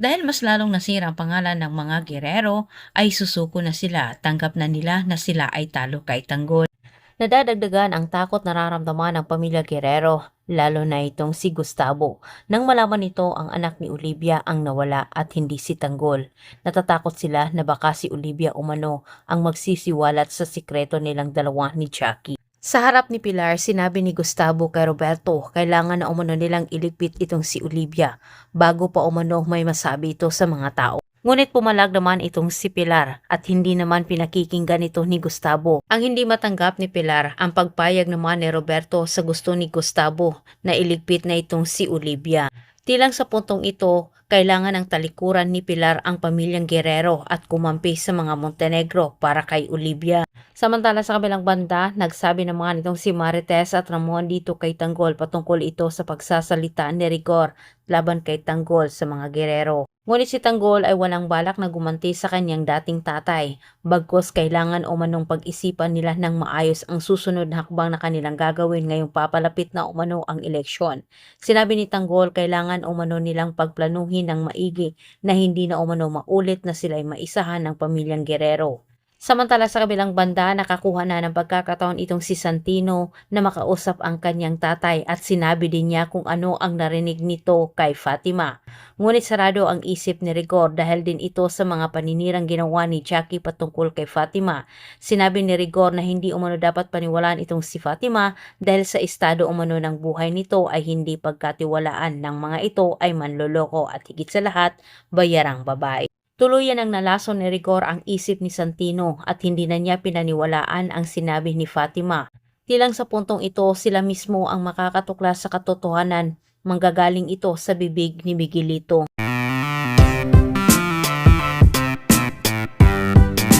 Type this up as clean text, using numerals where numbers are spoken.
Dahil mas lalong nasira ang pangalan ng mga gerero, ay susuko na sila, tanggap na nila na sila ay talo kay tanggol. Nadadagdagan ang takot nararamdaman ng pamilya Guerrero, lalo na itong si Gustavo. Nang malaman nito ang anak ni Olivia ang nawala at hindi si Tanggol. Natatakot sila na baka si Olivia umano ang magsisiwalat sa sikreto nilang dalawa ni Jackie. Sa harap ni Pilar, sinabi ni Gustavo kay Roberto, kailangan na umano nilang iligpit itong si Olivia bago pa umano may masabi ito sa mga tao. Ngunit pumalag naman itong si Pilar at hindi naman pinakikinggan ito ni Gustavo. Ang hindi matanggap ni Pilar ang pagpayag naman ni Roberto sa gusto ni Gustavo na iligpit na itong si Olivia. Tilang sa puntong ito, kailangan ng talikuran ni Pilar ang pamilyang Guerrero at kumampi sa mga Montenegro para kay Olivia. Samantala sa kabilang banda, nagsabi naman itong si Marites at Ramon dito kay Tanggol patungkol ito sa pagsasalita ni Rigor laban kay Tanggol sa mga Guerrero. Ngunit si Tanggol ay walang balak na gumanti sa kanyang dating tatay, bagkus kailangan umanong pag-isipan nila ng maayos ang susunod na hakbang na kanilang gagawin ngayong papalapit na umano ang eleksyon. Sinabi ni Tanggol kailangan umano nilang pagplanuhin ng maigi na hindi na umano maulit na sila ay maisahan ng pamilyang Guerrero. Samantala sa kabilang banda, nakakuha na ng pagkakataon itong si Santino na makausap ang kanyang tatay at sinabi din niya kung ano ang narinig nito kay Fatima. Ngunit sarado ang isip ni Rigor dahil din ito sa mga paninirang ginawa ni Jackie patungkol kay Fatima. Sinabi ni Rigor na hindi umano dapat paniwalaan itong si Fatima dahil sa estado umano ng buhay nito ay hindi pagkatiwalaan ng mga ito ay manloloko at higit sa lahat, bayarang babae. Tuluyan ang nalason ni Rigor ang isip ni Santino at hindi na niya pinaniwalaan ang sinabi ni Fatima. Tilang sa puntong ito, sila mismo ang makakatuklas sa katotohanan, manggagaling ito sa bibig ni Miguelito.